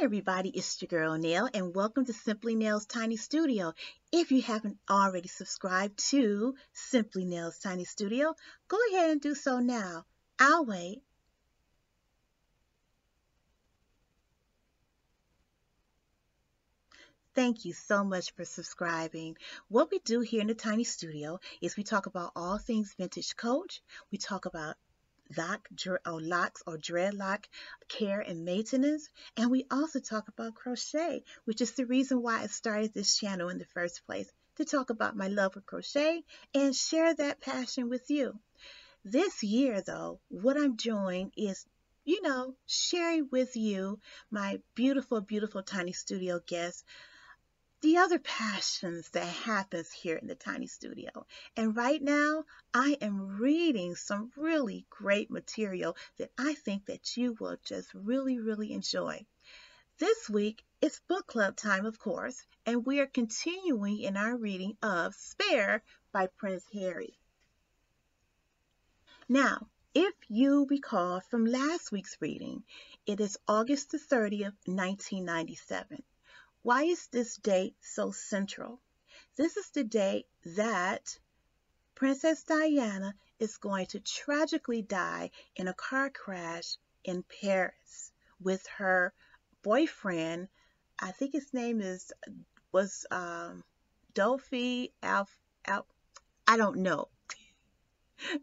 Everybody, it's your girl Nail, and welcome to Simply Nail's Tiny Studio. If you haven't already subscribed to Simply Nail's Tiny Studio, go ahead and do so now. I'll wait. Thank you so much for subscribing. What we do here in the Tiny Studio is we talk about all things vintage coach. We talk about locks or dreadlock care and maintenance. And we also talk about crochet, which is the reason why I started this channel in the first place, to talk about my love of crochet and share that passion with you. This year, though, what I'm doing is, sharing with you, my beautiful, beautiful Tiny Studio guests, the other passions that happens here in the Tiny Studio. And right now, I am reading some really great material that I think that you will just really, really enjoy. This week, it's book club time, of course, and we are continuing in our reading of Spare by Prince Harry. Now, if you recall from last week's reading, it is August the 30th, 1997. Why is this date so central? This is the date that Princess Diana is going to tragically die in a car crash in Paris with her boyfriend. I think his name was Dolphy Alf. I don't know.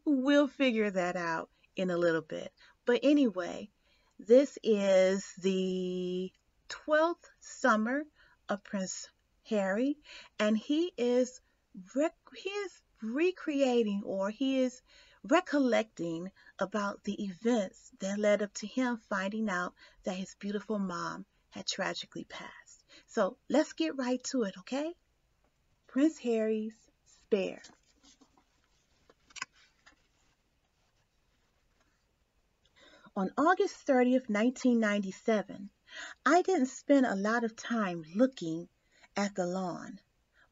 We'll figure that out in a little bit. But anyway, this is the 12th summer of Prince Harry, and he is recreating, or he is recollecting about the events that led up to him finding out that his beautiful mom had tragically passed. So let's get right to it, okay? Prince Harry's Spare. On August 30th, 1997, I didn't spend a lot of time looking at the lawn.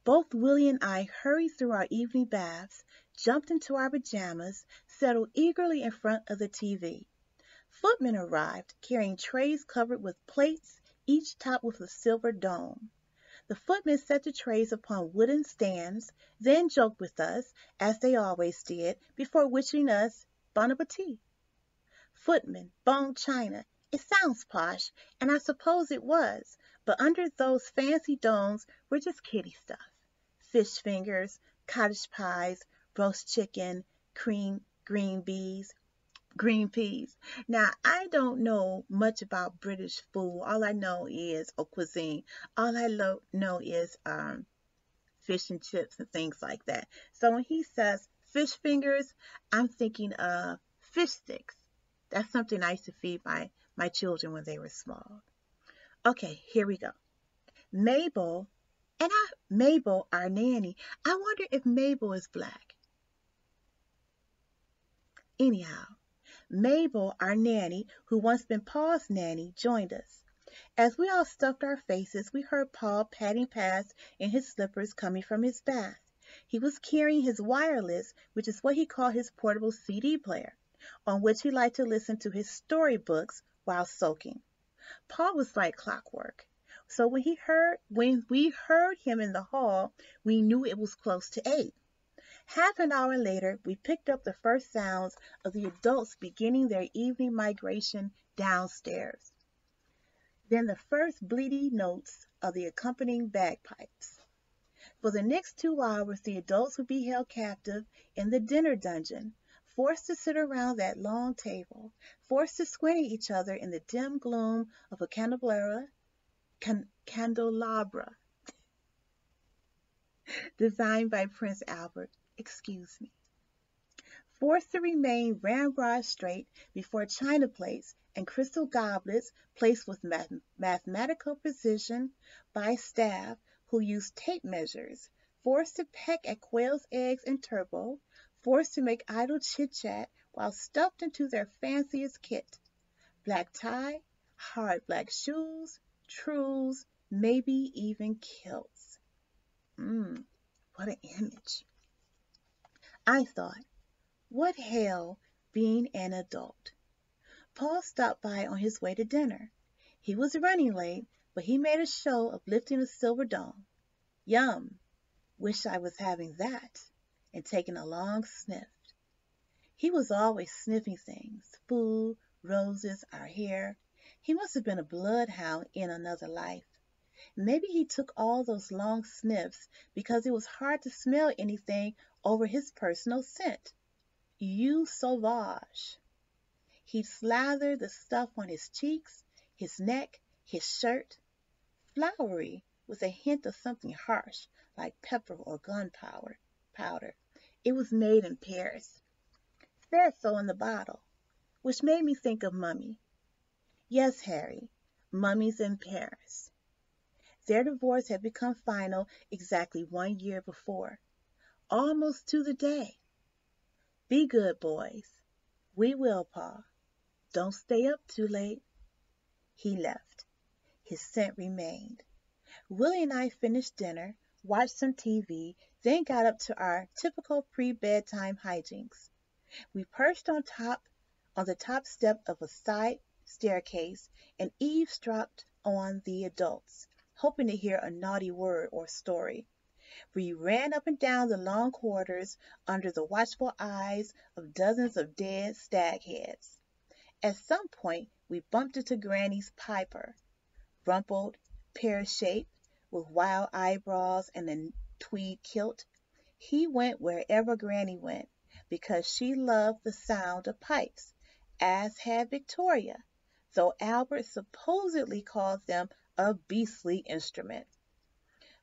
Both Willie and I hurried through our evening baths, jumped into our pajamas, settled eagerly in front of the TV. Footmen arrived, carrying trays covered with plates, each topped with a silver dome. The footmen set the trays upon wooden stands, then joked with us, as they always did, before wishing us bon appetit. Footman, bone china. It sounds posh, and I suppose it was, but under those fancy domes were just kiddie stuff. Fish fingers, cottage pies, roast chicken, green peas. Now, I don't know much about British food. All I know is cuisine. All I know is fish and chips and things like that. So when he says fish fingers, I'm thinking of fish sticks. That's something I used to feed my children when they were small. Okay, here we go. Mabel, Mabel, our nanny. I wonder if Mabel is black. Anyhow, Mabel, our nanny, who once been Paul's nanny, joined us. As we all stuffed our faces, we heard Paul padding past in his slippers coming from his bath. He was carrying his wireless, which is what he called his portable CD player, on which he liked to listen to his storybooks while soaking. Paul was like clockwork. So when we heard him in the hall, we knew it was close to 8. Half an hour later, we picked up the first sounds of the adults beginning their evening migration downstairs. Then the first bleedy notes of the accompanying bagpipes. For the next 2 hours, the adults would be held captive in the dinner dungeon, forced to sit around that long table, forced to squint at each other in the dim gloom of a candelabra designed by Prince Albert, forced to remain ramrod straight before china plates and crystal goblets placed with mathematical precision by staff who used tape measures, forced to peck at quail's eggs and turbo, forced to make idle chit-chat while stuffed into their fanciest kit. Black tie, hard black shoes, trues, maybe even kilts. What an image. I thought, what hell being an adult. Paul stopped by on his way to dinner. He was running late, but he made a show of lifting a silver dome. Yum! Wish I was having that, and taking a long sniff. He was always sniffing things, food, roses, our hair. He must have been a bloodhound in another life. Maybe he took all those long sniffs because it was hard to smell anything over his personal scent. Eau sauvage. He'd slather the stuff on his cheeks, his neck, his shirt. Flowery, with a hint of something harsh, like pepper or gunpowder. Powder. It was made in Paris. Said so in the bottle, which made me think of Mummy. Yes, Harry, Mummy's in Paris. Their divorce had become final exactly 1 year before, almost to the day. Be good, boys. We will, Pa. Don't stay up too late. He left. His scent remained. Willie and I finished dinner, watched some TV, then got up to our typical pre-bedtime hijinks. We perched on the top step of a side staircase and eavesdropped on the adults, hoping to hear a naughty word or story. We ran up and down the long corridors under the watchful eyes of dozens of dead stag heads. At some point we bumped into Granny's Piper, rumpled, pear-shaped, with wild eyebrows and a tweed kilt. He went wherever Granny went, because she loved the sound of pipes, as had Victoria, though Albert supposedly called them a beastly instrument.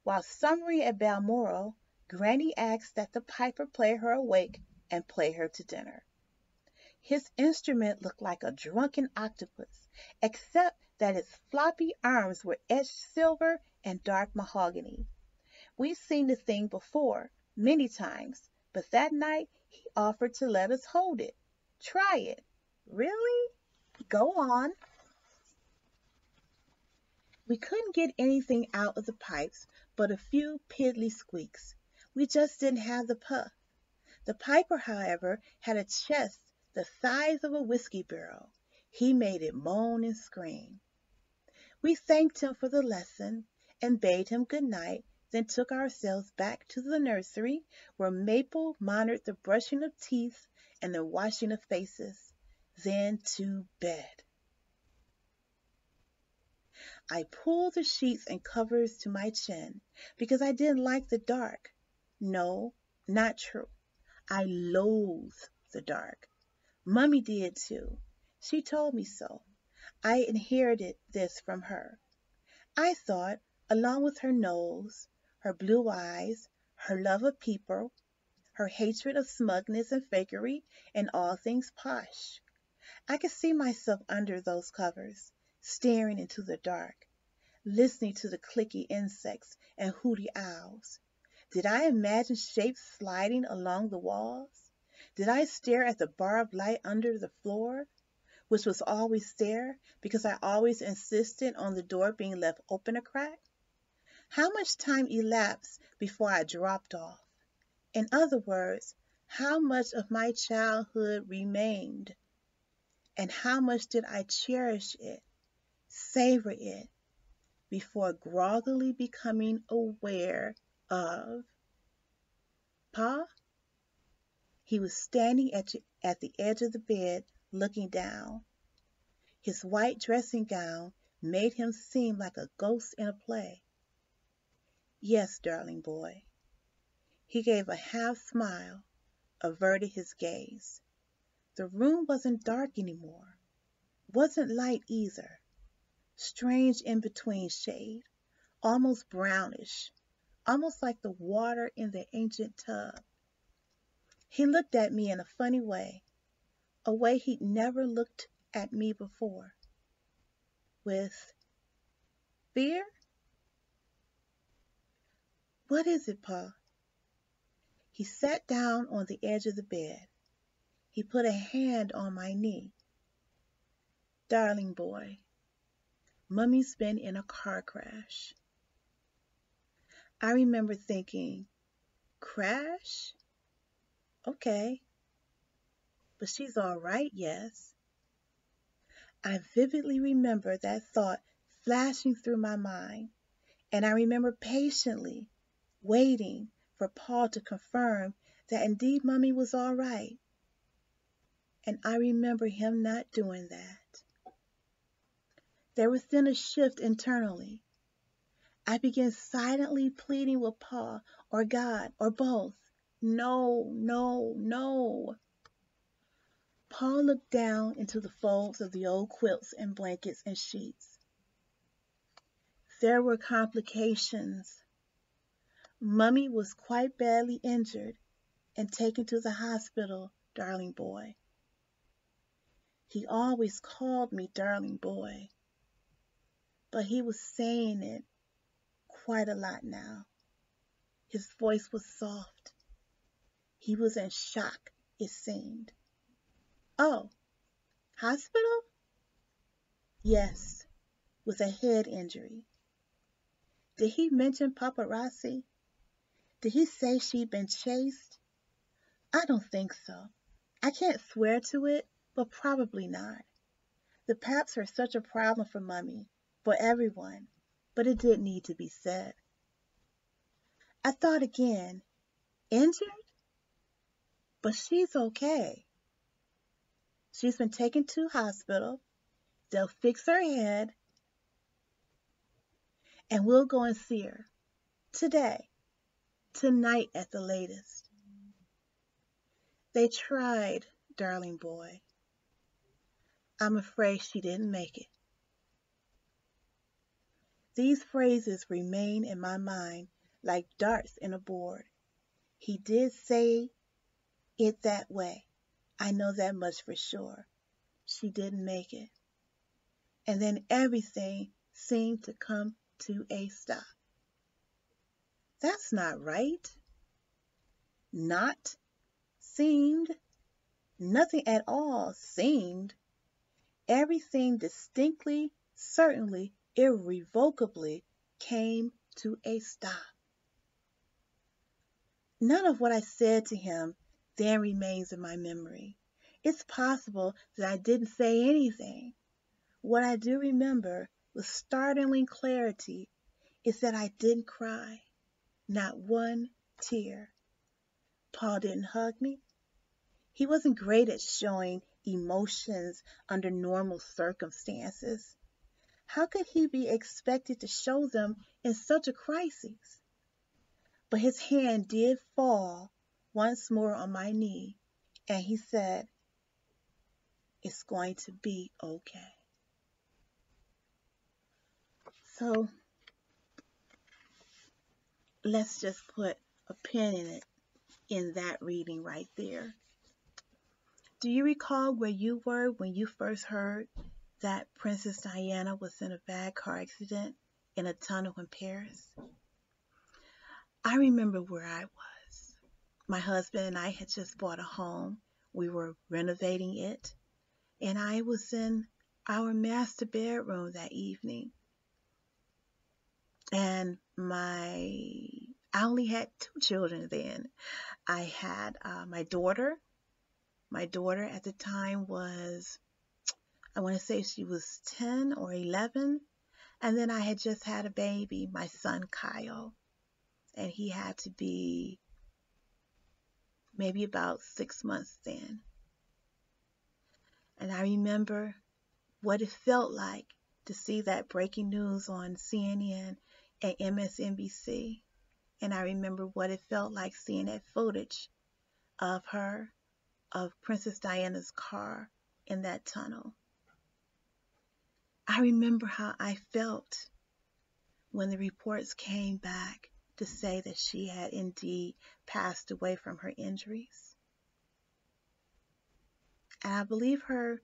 While summary at Balmoral, Granny asked that the piper play her awake and play her to dinner. His instrument looked like a drunken octopus, except that its floppy arms were etched silver and dark mahogany. We'd seen the thing before, many times, but that night he offered to let us hold it. Try it. Really? Go on. We couldn't get anything out of the pipes but a few piddly squeaks. We just didn't have the puff. The piper, however, had a chest the size of a whiskey barrel. He made it moan and scream. We thanked him for the lesson and bade him good night, then took ourselves back to the nursery, where Maple monitored the brushing of teeth and the washing of faces, then to bed. I pulled the sheets and covers to my chin because I didn't like the dark. No, not true. I loathed the dark. Mummy did too. She told me so. I inherited this from her. I thought, along with her nose, her blue eyes, her love of people, her hatred of smugness and fakery and all things posh. I could see myself under those covers, staring into the dark, listening to the clicky insects and hooty owls. Did I imagine shapes sliding along the walls? Did I stare at the bar of light under the floor, which was always there because I always insisted on the door being left open a crack? How much time elapsed before I dropped off? In other words, how much of my childhood remained? And how much did I cherish it, savor it, before groggily becoming aware of Pa? He was standing at the edge of the bed, looking down. His white dressing gown made him seem like a ghost in a play. Yes, darling boy. He gave a half smile, averted his gaze. The room wasn't dark anymore, wasn't light either. Strange in-between shade, almost brownish, almost like the water in the ancient tub. He looked at me in a funny way, a way he'd never looked at me before. With fear? What is it, Pa? He sat down on the edge of the bed. He put a hand on my knee. Darling boy, Mummy's been in a car crash. I remember thinking, crash? Okay. But she's all right, yes. I vividly remember that thought flashing through my mind, and I remember patiently waiting for Paul to confirm that indeed Mummy was all right. And I remember him not doing that. There was then a shift internally. I began silently pleading with Paul or God or both. No, no, no. Paul looked down into the folds of the old quilts and blankets and sheets. There were complications. Mummy was quite badly injured and taken to the hospital, darling boy. He always called me darling boy, but he was saying it quite a lot now. His voice was soft. He was in shock, it seemed. Oh, hospital? Yes, with a head injury. Did he mention paparazzi? Did he say she'd been chased? I don't think so. I can't swear to it, but probably not. The paps are such a problem for Mummy, for everyone, but it did need to be said. I thought again, injured? But she's okay. She's been taken to hospital. They'll fix her head, and we'll go and see her. Today. Tonight at the latest. They tried, darling boy. I'm afraid she didn't make it. These phrases remain in my mind like darts in a board. He did say it that way. I know that much for sure. She didn't make it. And then everything seemed to come to a stop. That's not right. Not seemed. Nothing at all seemed. Everything distinctly, certainly, irrevocably came to a stop. None of what I said to him then remains in my memory. It's possible that I didn't say anything. What I do remember with startling clarity is that I didn't cry, not one tear. Paul didn't hug me. He wasn't great at showing emotions under normal circumstances. How could he be expected to show them in such a crisis? But his hand did fall once more on my knee, and he said, "It's going to be okay." So let's just put a pin in it, in that reading right there. Do you recall where you were when you first heard that Princess Diana was in a bad car accident in a tunnel in Paris? I remember where I was. My husband and I had just bought a home. We were renovating it, and I was in our master bedroom that evening. And I only had 2 children then. I had my daughter. My daughter at the time was, I want to say she was 10 or 11. And then I had just had a baby, my son Kyle. And he had to be maybe about 6 months then. And I remember what it felt like to see that breaking news on CNN and MSNBC. And I remember what it felt like seeing that footage of Princess Diana's car in that tunnel. I remember how I felt when the reports came back to say that she had indeed passed away from her injuries. And I believe her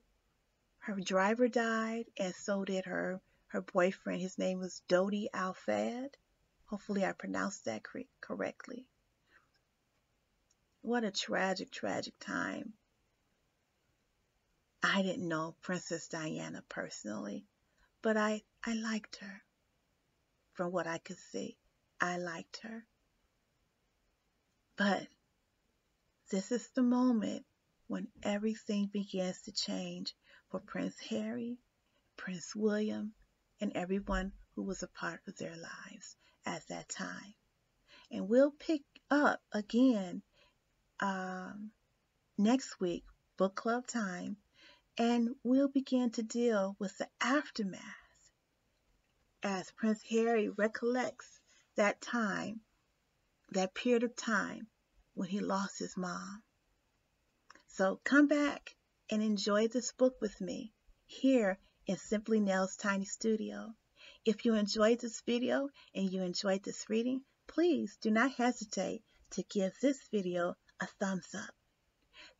driver died, and so did her boyfriend. His name was Dodi Al-Fayed. Hopefully I pronounced that correctly. What a tragic, tragic time. I didn't know Princess Diana personally, but I liked her. From what I could see, I liked her. But this is the moment when everything begins to change for Prince Harry, Prince William, and everyone who was a part of their lives at that time. And we'll pick up again next week, book club time, and we'll begin to deal with the aftermath as Prince Harry recollects that time, that period of time when he lost his mom. So come back and enjoy this book with me here in Simply Nell's Tiny Studio. If you enjoyed this video and you enjoyed this reading, please do not hesitate to give this video a thumbs up.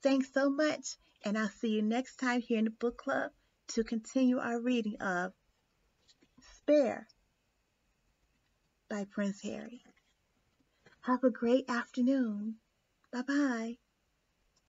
Thanks so much, and I'll see you next time here in the book club to continue our reading of Spare by Prince Harry. Have a great afternoon. Bye-bye.